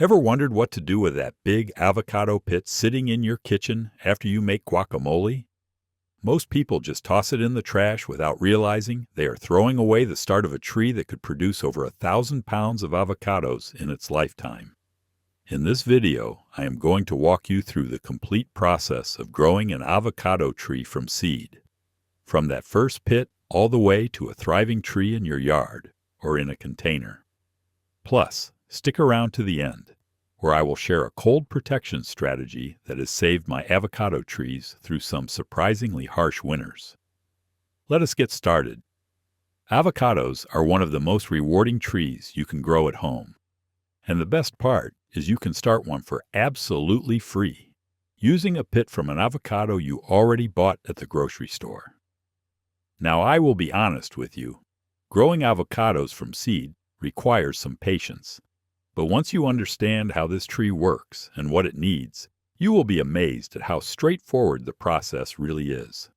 Ever wondered what to do with that big avocado pit sitting in your kitchen after you make guacamole? Most people just toss it in the trash without realizing they are throwing away the start of a tree that could produce over 1,000 pounds of avocados in its lifetime. In this video, I am going to walk you through the complete process of growing an avocado tree from seed. From that first pit all the way to a thriving tree in your yard or in a container. Plus, stick around to the end, where I will share a cold protection strategy that has saved my avocado trees through some surprisingly harsh winters. Let us get started. Avocados are one of the most rewarding trees you can grow at home. And the best part is you can start one for absolutely free, using a pit from an avocado you already bought at the grocery store. Now, I will be honest with you. Growing avocados from seed requires some patience. But once you understand how this tree works and what it needs, you will be amazed at how straightforward the process really is.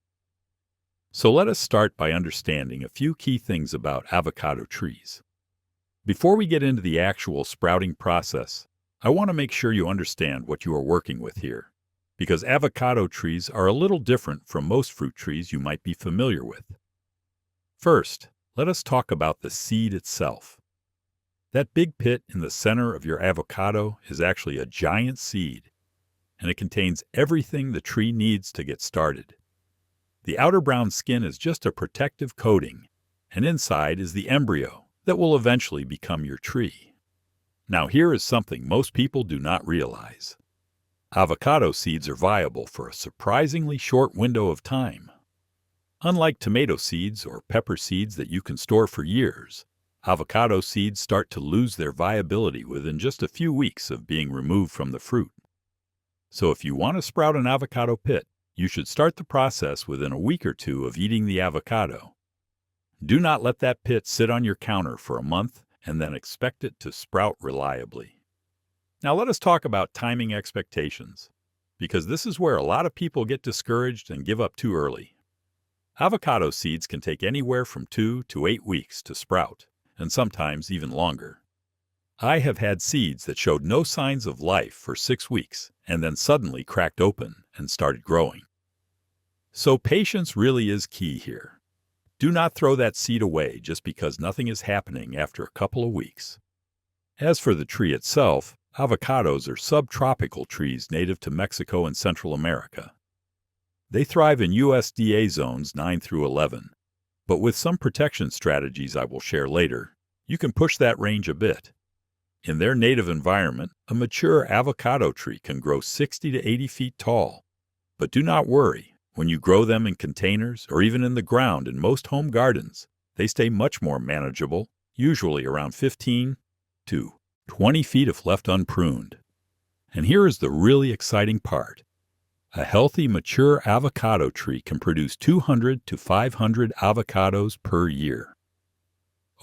So let us start by understanding a few key things about avocado trees. Before we get into the actual sprouting process, I want to make sure you understand what you are working with here, because avocado trees are a little different from most fruit trees you might be familiar with. First, let us talk about the seed itself. That big pit in the center of your avocado is actually a giant seed, and it contains everything the tree needs to get started. The outer brown skin is just a protective coating, and inside is the embryo that will eventually become your tree. Now, here is something most people do not realize. Avocado seeds are viable for a surprisingly short window of time. Unlike tomato seeds or pepper seeds that you can store for years, avocado seeds start to lose their viability within just a few weeks of being removed from the fruit. So if you want to sprout an avocado pit, you should start the process within a week or two of eating the avocado. Do not let that pit sit on your counter for a month and then expect it to sprout reliably. Now let us talk about timing expectations, because this is where a lot of people get discouraged and give up too early. Avocado seeds can take anywhere from 2 to 8 weeks to sprout, and sometimes even longer. I have had seeds that showed no signs of life for 6 weeks and then suddenly cracked open and started growing. So patience really is key here. Do not throw that seed away just because nothing is happening after a couple of weeks. As for the tree itself, avocados are subtropical trees native to Mexico and Central America. They thrive in USDA zones 9 through 11. But with some protection strategies I will share later, you can push that range a bit. In their native environment, a mature avocado tree can grow 60 to 80 feet tall. But do not worry, when you grow them in containers or even in the ground in most home gardens, they stay much more manageable, usually around 15 to 20 feet if left unpruned. And here is the really exciting part. A healthy, mature avocado tree can produce 200 to 500 avocados per year.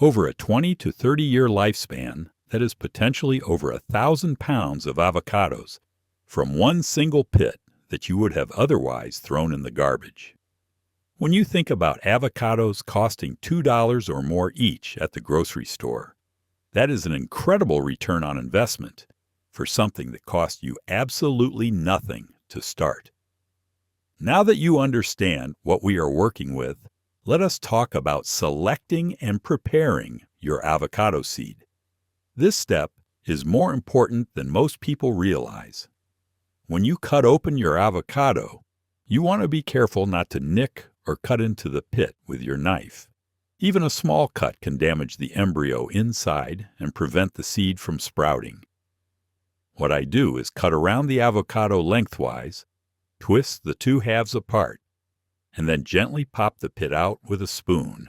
Over a 20 to 30-year lifespan, that is potentially over 1,000 pounds of avocados from one single pit that you would have otherwise thrown in the garbage. When you think about avocados costing $2 or more each at the grocery store, that is an incredible return on investment for something that cost you absolutely nothing to start. Now that you understand what we are working with, let us talk about selecting and preparing your avocado seed. This step is more important than most people realize. When you cut open your avocado, you want to be careful not to nick or cut into the pit with your knife. Even a small cut can damage the embryo inside and prevent the seed from sprouting. What I do is cut around the avocado lengthwise, twist the two halves apart, and then gently pop the pit out with a spoon.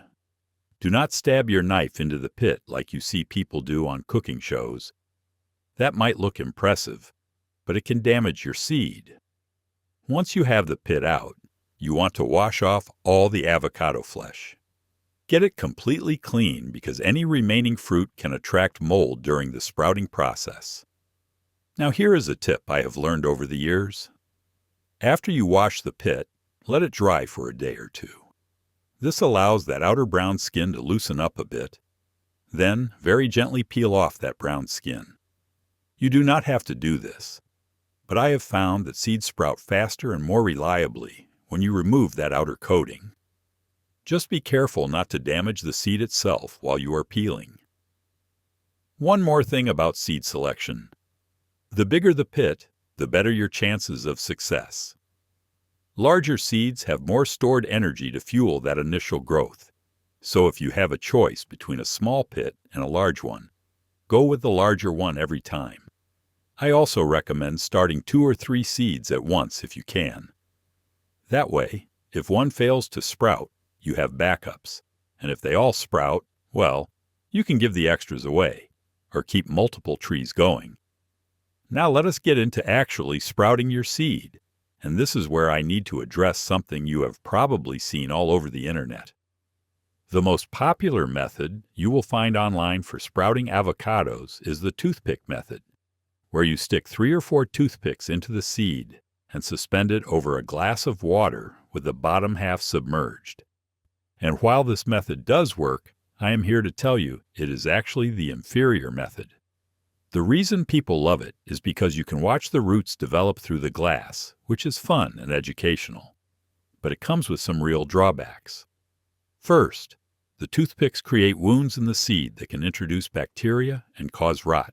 Do not stab your knife into the pit like you see people do on cooking shows. That might look impressive, but it can damage your seed. Once you have the pit out, you want to wash off all the avocado flesh. Get it completely clean because any remaining fruit can attract mold during the sprouting process. Now here is a tip I have learned over the years. After you wash the pit, let it dry for a day or two. This allows that outer brown skin to loosen up a bit. Then, very gently peel off that brown skin. You do not have to do this, but I have found that seeds sprout faster and more reliably when you remove that outer coating. Just be careful not to damage the seed itself while you are peeling. One more thing about seed selection. The bigger the pit, the better your chances of success. Larger seeds have more stored energy to fuel that initial growth. So if you have a choice between a small pit and a large one, go with the larger one every time. I also recommend starting 2 or 3 seeds at once if you can. That way, if one fails to sprout, you have backups, and if they all sprout, well, you can give the extras away, or keep multiple trees going. Now let us get into actually sprouting your seed, and this is where I need to address something you have probably seen all over the internet. The most popular method you will find online for sprouting avocados is the toothpick method, where you stick 3 or 4 toothpicks into the seed and suspend it over a glass of water with the bottom half submerged. And while this method does work, I am here to tell you it is actually the inferior method. The reason people love it is because you can watch the roots develop through the glass, which is fun and educational. But it comes with some real drawbacks. First, the toothpicks create wounds in the seed that can introduce bacteria and cause rot.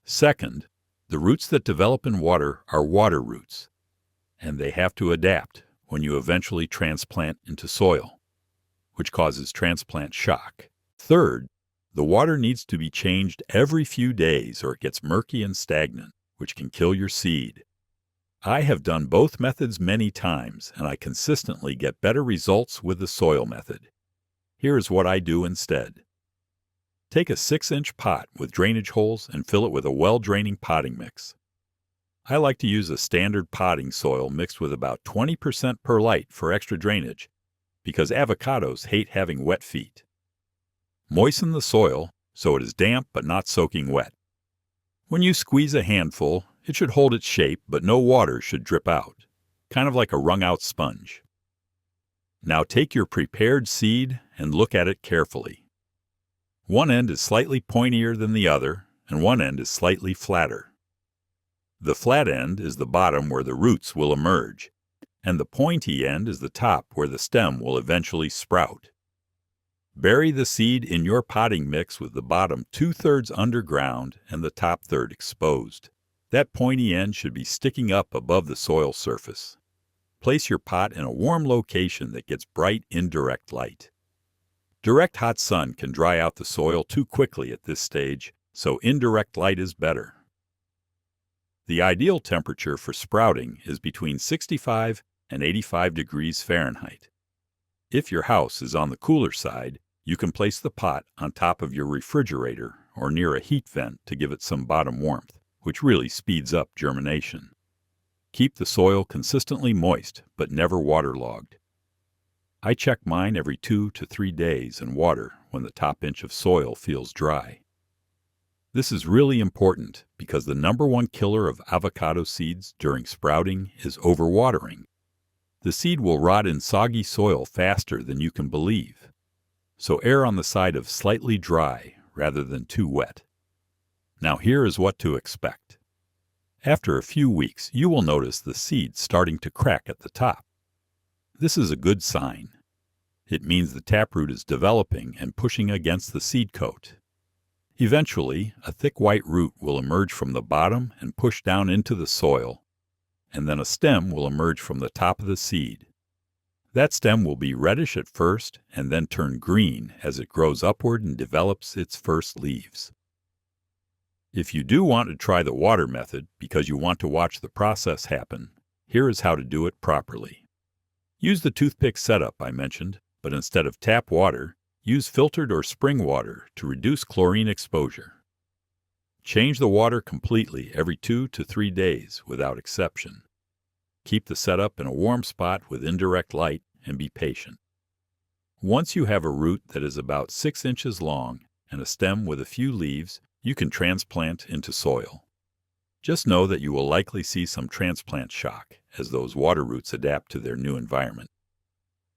Second, the roots that develop in water are water roots, and they have to adapt when you eventually transplant into soil, which causes transplant shock. Third, the water needs to be changed every few days or it gets murky and stagnant, which can kill your seed. I have done both methods many times, and I consistently get better results with the soil method. Here is what I do instead. Take a 6-inch pot with drainage holes and fill it with a well-draining potting mix. I like to use a standard potting soil mixed with about 20% perlite for extra drainage, because avocados hate having wet feet. Moisten the soil so it is damp but not soaking wet. When you squeeze a handful, it should hold its shape, but no water should drip out, kind of like a wrung-out sponge. Now take your prepared seed and look at it carefully. One end is slightly pointier than the other, and one end is slightly flatter. The flat end is the bottom where the roots will emerge, and the pointy end is the top where the stem will eventually sprout. Bury the seed in your potting mix with the bottom 2/3 underground and the top third exposed. That pointy end should be sticking up above the soil surface. Place your pot in a warm location that gets bright indirect light. Direct hot sun can dry out the soil too quickly at this stage, so indirect light is better. The ideal temperature for sprouting is between 65 and 85 degrees Fahrenheit. If your house is on the cooler side, you can place the pot on top of your refrigerator or near a heat vent to give it some bottom warmth, which really speeds up germination. Keep the soil consistently moist, but never waterlogged. I check mine every 2 to 3 days and water when the top inch of soil feels dry. This is really important because the #1 killer of avocado seeds during sprouting is overwatering. The seed will rot in soggy soil faster than you can believe. So err on the side of slightly dry rather than too wet. Now here is what to expect. After a few weeks, you will notice the seed starting to crack at the top. This is a good sign. It means the taproot is developing and pushing against the seed coat. Eventually, a thick white root will emerge from the bottom and push down into the soil, and then a stem will emerge from the top of the seed. That stem will be reddish at first and then turn green as it grows upward and develops its first leaves. If you do want to try the water method because you want to watch the process happen, here is how to do it properly. Use the toothpick setup I mentioned, but instead of tap water, use filtered or spring water to reduce chlorine exposure. Change the water completely every 2 to 3 days without exception. Keep the setup in a warm spot with indirect light and be patient. Once you have a root that is about 6 inches long and a stem with a few leaves, you can transplant into soil. Just know that you will likely see some transplant shock as those water roots adapt to their new environment.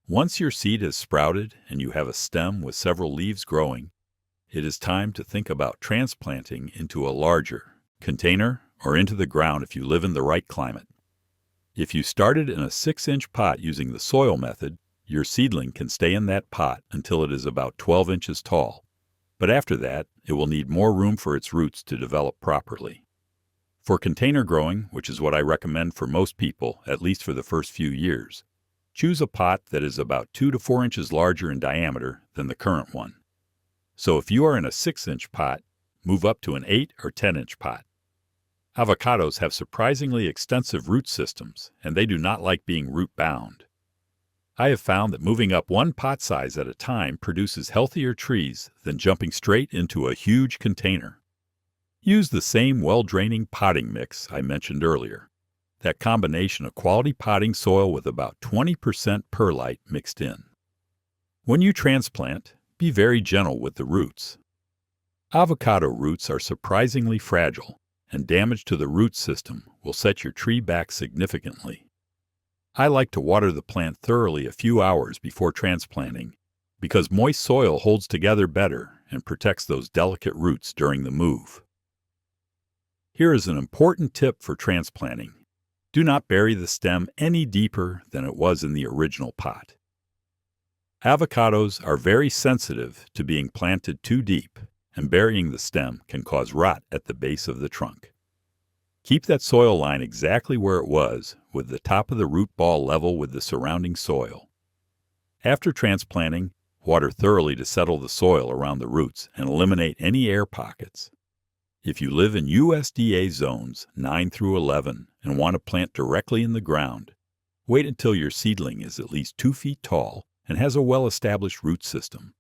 Once your seed has sprouted and you have a stem with several leaves growing, it is time to think about transplanting into a larger, container, or into the ground if you live in the right climate. If you started in a 6-inch pot using the soil method, your seedling can stay in that pot until it is about 12 inches tall, but after that, it will need more room for its roots to develop properly. For container growing, which is what I recommend for most people, at least for the first few years, choose a pot that is about 2 to 4 inches larger in diameter than the current one. So if you are in a 6-inch pot, move up to an 8 or 10-inch pot. Avocados have surprisingly extensive root systems, and they do not like being root-bound. I have found that moving up one pot size at a time produces healthier trees than jumping straight into a huge container. Use the same well-draining potting mix I mentioned earlier. That combination of quality potting soil with about 20% perlite mixed in. When you transplant, be very gentle with the roots. Avocado roots are surprisingly fragile, and damage to the root system will set your tree back significantly. I like to water the plant thoroughly a few hours before transplanting because moist soil holds together better and protects those delicate roots during the move. Here is an important tip for transplanting. Do not bury the stem any deeper than it was in the original pot. Avocados are very sensitive to being planted too deep, and burying the stem can cause rot at the base of the trunk. Keep that soil line exactly where it was, with the top of the root ball level with the surrounding soil. After transplanting, water thoroughly to settle the soil around the roots and eliminate any air pockets. If you live in USDA zones 9 through 11 and want to plant directly in the ground, wait until your seedling is at least 2 feet tall and has a well-established root system.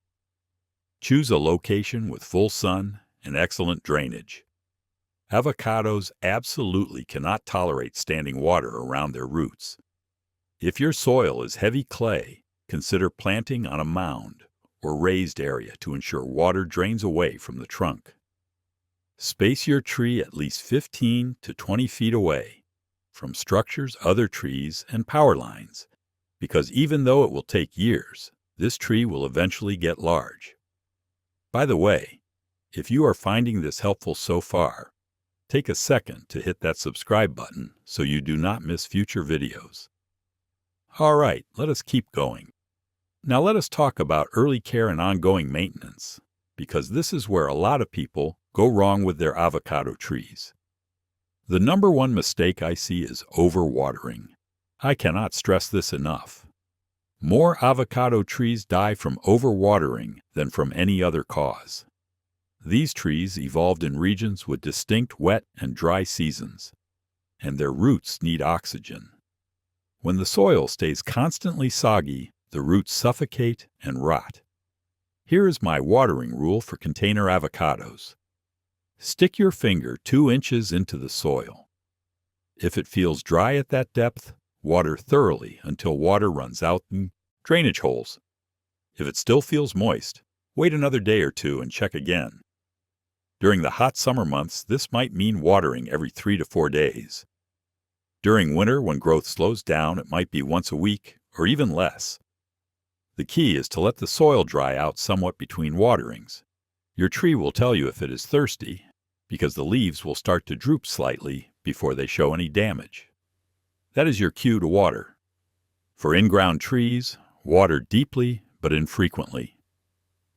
Choose a location with full sun and excellent drainage. Avocados absolutely cannot tolerate standing water around their roots. If your soil is heavy clay, consider planting on a mound or raised area to ensure water drains away from the trunk. Space your tree at least 15 to 20 feet away from structures, other trees, and power lines, because even though it will take years, this tree will eventually get large. By the way, if you are finding this helpful so far, take a second to hit that subscribe button so you do not miss future videos. All right, let us keep going. Now let us talk about early care and ongoing maintenance, because this is where a lot of people go wrong with their avocado trees. The number one mistake I see is overwatering. I cannot stress this enough. More avocado trees die from overwatering than from any other cause. These trees evolved in regions with distinct wet and dry seasons, and their roots need oxygen. When the soil stays constantly soggy, the roots suffocate and rot. Here is my watering rule for container avocados. Stick your finger 2 inches into the soil. If it feels dry at that depth, water thoroughly until water runs out in drainage holes. If it still feels moist, wait another day or two and check again. During the hot summer months, this might mean watering every 3 to 4 days. During winter, when growth slows down, it might be once a week or even less. The key is to let the soil dry out somewhat between waterings. Your tree will tell you if it is thirsty, because the leaves will start to droop slightly before they show any damage. That is your cue to water. For in-ground trees, water deeply but infrequently.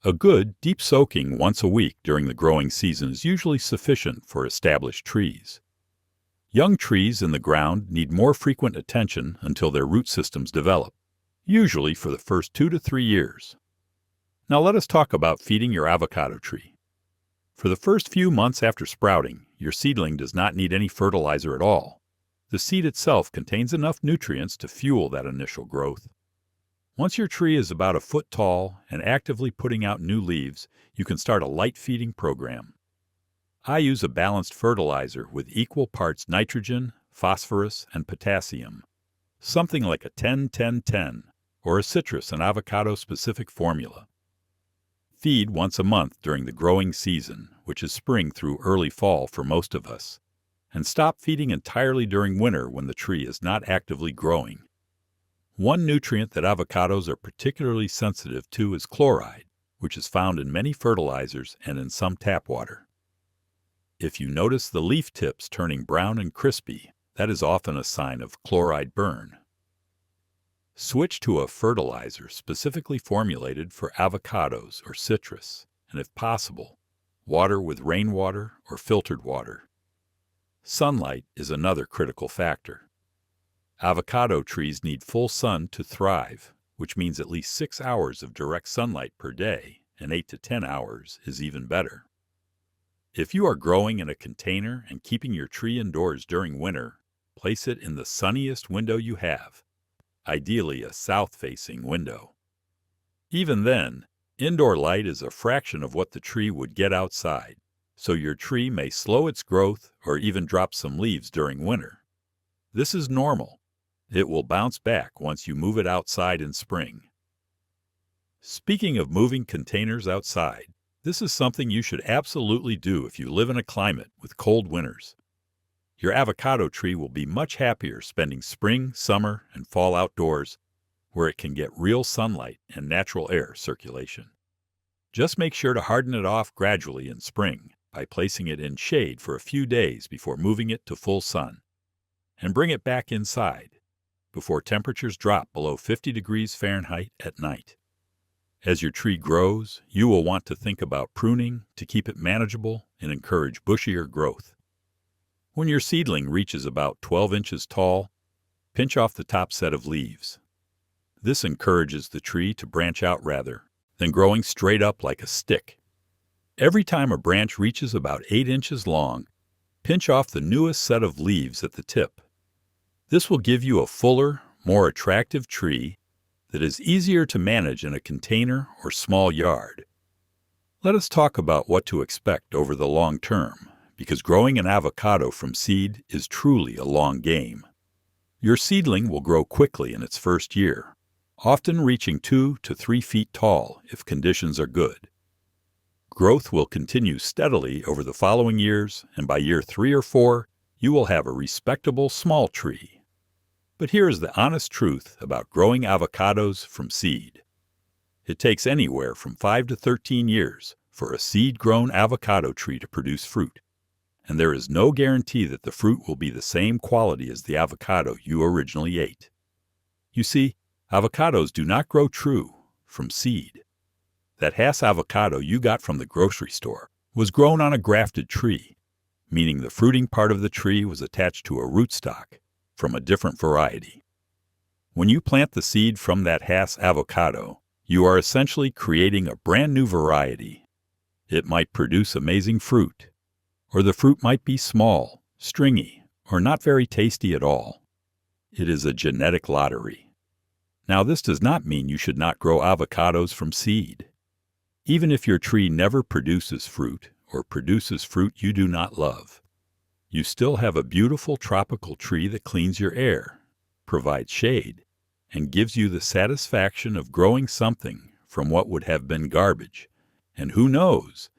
A good, deep soaking once a week during the growing season is usually sufficient for established trees. Young trees in the ground need more frequent attention until their root systems develop, usually for the first 2 to 3 years. Now let us talk about feeding your avocado tree. For the first few months after sprouting, your seedling does not need any fertilizer at all. The seed itself contains enough nutrients to fuel that initial growth. Once your tree is about a foot tall and actively putting out new leaves, you can start a light feeding program. I use a balanced fertilizer with equal parts nitrogen, phosphorus, and potassium. Something like a 10-10-10, or a citrus and avocado-specific formula. Feed once a month during the growing season, which is spring through early fall for most of us, and stop feeding entirely during winter when the tree is not actively growing. One nutrient that avocados are particularly sensitive to is chloride, which is found in many fertilizers and in some tap water. If you notice the leaf tips turning brown and crispy, that is often a sign of chloride burn. Switch to a fertilizer specifically formulated for avocados or citrus, and if possible, water with rainwater or filtered water. Sunlight is another critical factor. Avocado trees need full sun to thrive, which means at least 6 hours of direct sunlight per day, and 8 to 10 hours is even better. If you are growing in a container and keeping your tree indoors during winter, place it in the sunniest window you have, ideally a south-facing window. Even then, indoor light is a fraction of what the tree would get outside, so your tree may slow its growth or even drop some leaves during winter. This is normal. It will bounce back once you move it outside in spring. Speaking of moving containers outside, this is something you should absolutely do if you live in a climate with cold winters. Your avocado tree will be much happier spending spring, summer, and fall outdoors, where it can get real sunlight and natural air circulation. Just make sure to harden it off gradually in spring by placing it in shade for a few days before moving it to full sun, and bring it back inside before temperatures drop below 50 degrees Fahrenheit at night. As your tree grows, you will want to think about pruning to keep it manageable and encourage bushier growth. When your seedling reaches about 12 inches tall, pinch off the top set of leaves. This encourages the tree to branch out rather than growing straight up like a stick. Every time a branch reaches about 8 inches long, pinch off the newest set of leaves at the tip. This will give you a fuller, more attractive tree that is easier to manage in a container or small yard. Let us talk about what to expect over the long term, because growing an avocado from seed is truly a long game. Your seedling will grow quickly in its first year, often reaching 2 to 3 feet tall if conditions are good. Growth will continue steadily over the following years, and by year 3 or 4, you will have a respectable small tree. But here is the honest truth about growing avocados from seed. It takes anywhere from 5 to 13 years for a seed-grown avocado tree to produce fruit, and there is no guarantee that the fruit will be the same quality as the avocado you originally ate. You see, avocados do not grow true from seed. That Hass avocado you got from the grocery store was grown on a grafted tree, meaning the fruiting part of the tree was attached to a rootstock from a different variety. When you plant the seed from that Hass avocado, you are essentially creating a brand new variety. It might produce amazing fruit, or the fruit might be small, stringy, or not very tasty at all. It is a genetic lottery. Now, this does not mean you should not grow avocados from seed. Even if your tree never produces fruit, or produces fruit you do not love, you still have a beautiful tropical tree that cleans your air, provides shade, and gives you the satisfaction of growing something from what would have been garbage. And who knows,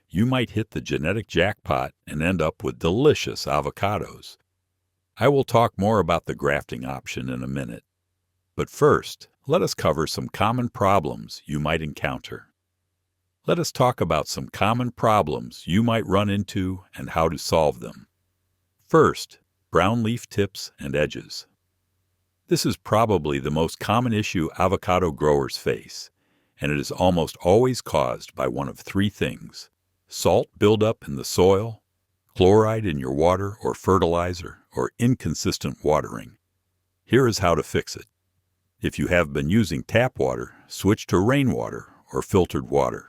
you might hit the genetic jackpot and end up with delicious avocados. I will talk more about the grafting option in a minute. But first, let us cover some common problems you might encounter. Let us talk about some common problems you might run into and how to solve them. First, brown leaf tips and edges. This is probably the most common issue avocado growers face, and it is almost always caused by one of 3 things: salt buildup in the soil, chloride in your water or fertilizer, or inconsistent watering. Here is how to fix it. If you have been using tap water, switch to rainwater or filtered water.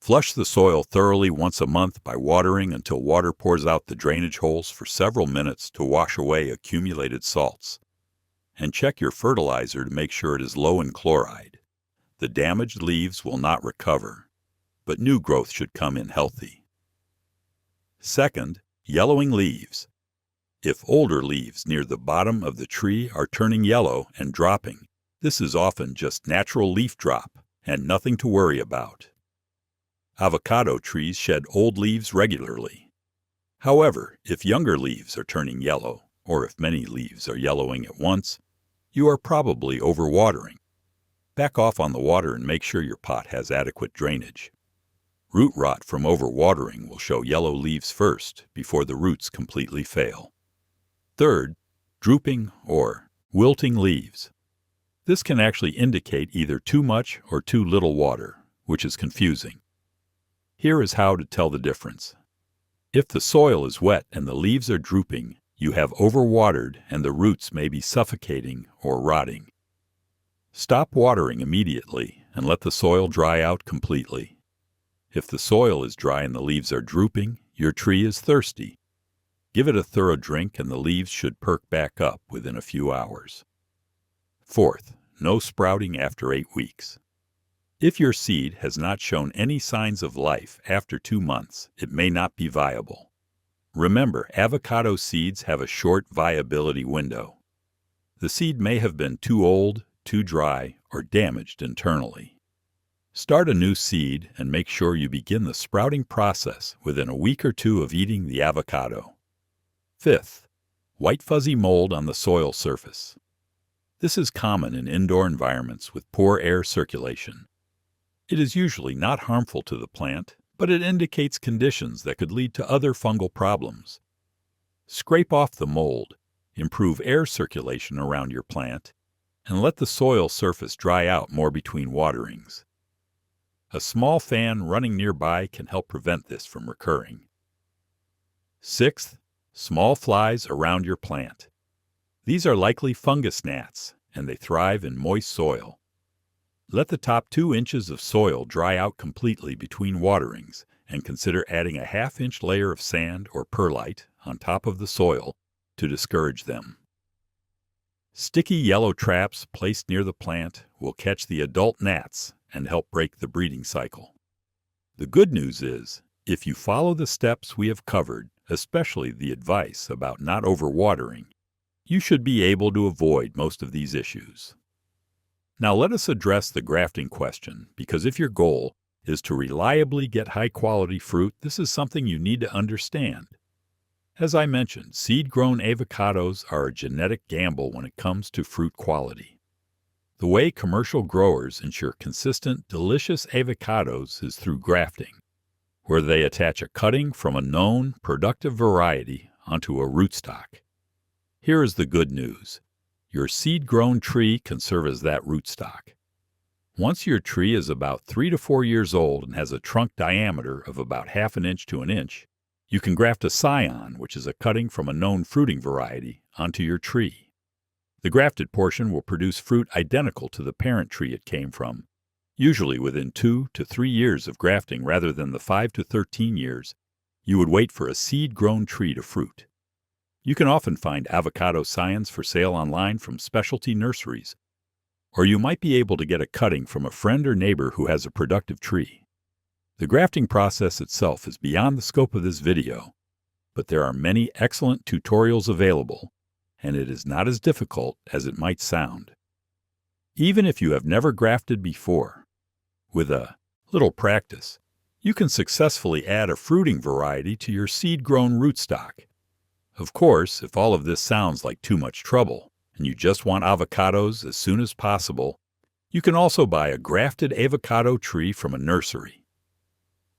Flush the soil thoroughly once a month by watering until water pours out the drainage holes for several minutes to wash away accumulated salts. And check your fertilizer to make sure it is low in chloride. The damaged leaves will not recover, but new growth should come in healthy. Second, yellowing leaves. If older leaves near the bottom of the tree are turning yellow and dropping, this is often just natural leaf drop and nothing to worry about. Avocado trees shed old leaves regularly. However, if younger leaves are turning yellow, or if many leaves are yellowing at once, you are probably overwatering. Back off on the water and make sure your pot has adequate drainage. Root rot from overwatering will show yellow leaves first before the roots completely fail. Third, drooping or wilting leaves. This can actually indicate either too much or too little water, which is confusing. Here is how to tell the difference. If the soil is wet and the leaves are drooping, you have overwatered and the roots may be suffocating or rotting. Stop watering immediately and let the soil dry out completely. If the soil is dry and the leaves are drooping, your tree is thirsty. Give it a thorough drink and the leaves should perk back up within a few hours. Fourth, no sprouting after 8 weeks. If your seed has not shown any signs of life after 2 months, it may not be viable. Remember, avocado seeds have a short viability window. The seed may have been too old, too dry, or damaged internally. Start a new seed and make sure you begin the sprouting process within a week or 2 of eating the avocado. Fifth, white fuzzy mold on the soil surface. This is common in indoor environments with poor air circulation. It is usually not harmful to the plant, but it indicates conditions that could lead to other fungal problems. Scrape off the mold, improve air circulation around your plant, and let the soil surface dry out more between waterings. A small fan running nearby can help prevent this from recurring. Sixth, small flies around your plant. These are likely fungus gnats, and they thrive in moist soil. Let the top 2 inches of soil dry out completely between waterings, and consider adding a 1/2-inch layer of sand or perlite on top of the soil to discourage them. Sticky yellow traps placed near the plant will catch the adult gnats and help break the breeding cycle. The good news is, if you follow the steps we have covered, especially the advice about not overwatering, you should be able to avoid most of these issues. Now let us address the grafting question, because if your goal is to reliably get high-quality fruit, this is something you need to understand. As I mentioned, seed-grown avocados are a genetic gamble when it comes to fruit quality. The way commercial growers ensure consistent, delicious avocados is through grafting, where they attach a cutting from a known, productive variety onto a rootstock. Here is the good news. Your seed-grown tree can serve as that rootstock. Once your tree is about 3 to 4 years old and has a trunk diameter of about 1/2 inch to 1 inch, you can graft a scion, which is a cutting from a known fruiting variety, onto your tree. The grafted portion will produce fruit identical to the parent tree it came from, usually within 2 to 3 years of grafting rather than the 5 to 13 years you would wait for a seed-grown tree to fruit. You can often find avocado scions for sale online from specialty nurseries, or you might be able to get a cutting from a friend or neighbor who has a productive tree. The grafting process itself is beyond the scope of this video, but there are many excellent tutorials available, and it is not as difficult as it might sound. Even if you have never grafted before, with a little practice, you can successfully add a fruiting variety to your seed-grown rootstock. Of course, if all of this sounds like too much trouble, and you just want avocados as soon as possible, you can also buy a grafted avocado tree from a nursery.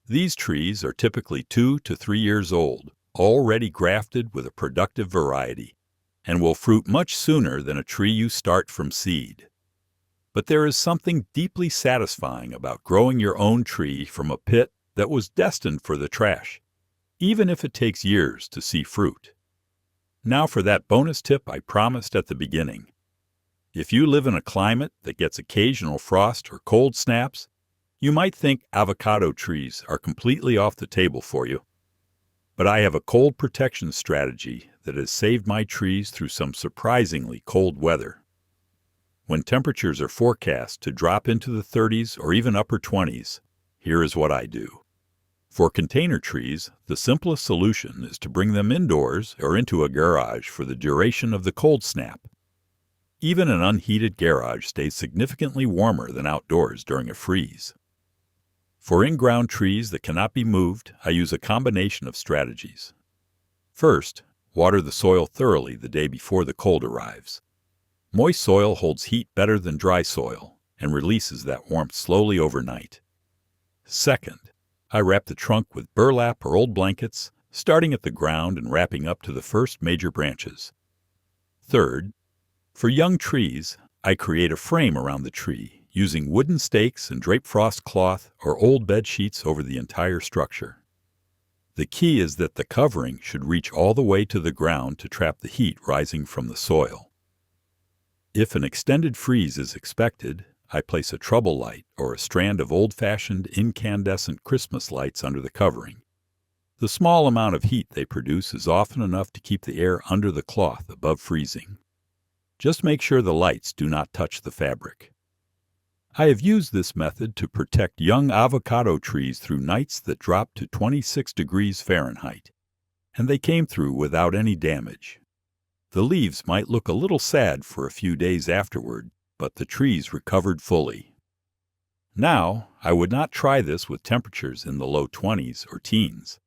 These trees are typically 2 to 3 years old, already grafted with a productive variety, and will fruit much sooner than a tree you start from seed. But there is something deeply satisfying about growing your own tree from a pit that was destined for the trash, even if it takes years to see fruit. Now for that bonus tip I promised at the beginning. If you live in a climate that gets occasional frost or cold snaps, you might think avocado trees are completely off the table for you. But I have a cold protection strategy that has saved my trees through some surprisingly cold weather. When temperatures are forecast to drop into the 30s or even upper 20s, here is what I do. For container trees, the simplest solution is to bring them indoors or into a garage for the duration of the cold snap. Even an unheated garage stays significantly warmer than outdoors during a freeze. For in-ground trees that cannot be moved, I use a combination of strategies. First, water the soil thoroughly the day before the cold arrives. Moist soil holds heat better than dry soil and releases that warmth slowly overnight. Second, I wrap the trunk with burlap or old blankets, starting at the ground and wrapping up to the first major branches. Third, for young trees, I create a frame around the tree, using wooden stakes and drape frost cloth or old bed sheets over the entire structure. The key is that the covering should reach all the way to the ground to trap the heat rising from the soil. If an extended freeze is expected, I place a trouble light or a strand of old-fashioned incandescent Christmas lights under the covering. The small amount of heat they produce is often enough to keep the air under the cloth above freezing. Just make sure the lights do not touch the fabric. I have used this method to protect young avocado trees through nights that dropped to 26 degrees Fahrenheit, and they came through without any damage. The leaves might look a little sad for a few days afterward, but the trees recovered fully. Now, I would not try this with temperatures in the low 20s or teens.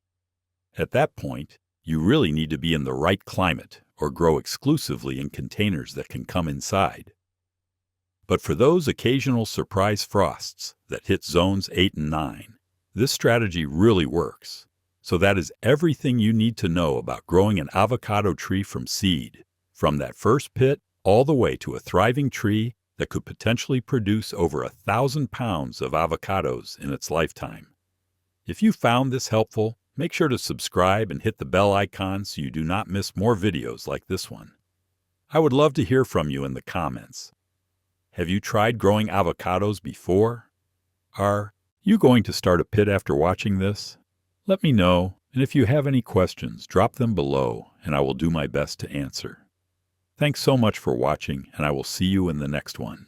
At that point, you really need to be in the right climate or grow exclusively in containers that can come inside. But for those occasional surprise frosts that hit zones 8 and 9, this strategy really works. So that is everything you need to know about growing an avocado tree from seed, from that first pit all the way to a thriving tree that could potentially produce over 1,000 pounds of avocados in its lifetime. If you found this helpful, make sure to subscribe and hit the bell icon so you do not miss more videos like this one. I would love to hear from you in the comments. Have you tried growing avocados before? Are you going to start a pit after watching this? Let me know, and if you have any questions, drop them below, and I will do my best to answer. Thanks so much for watching, and I will see you in the next one.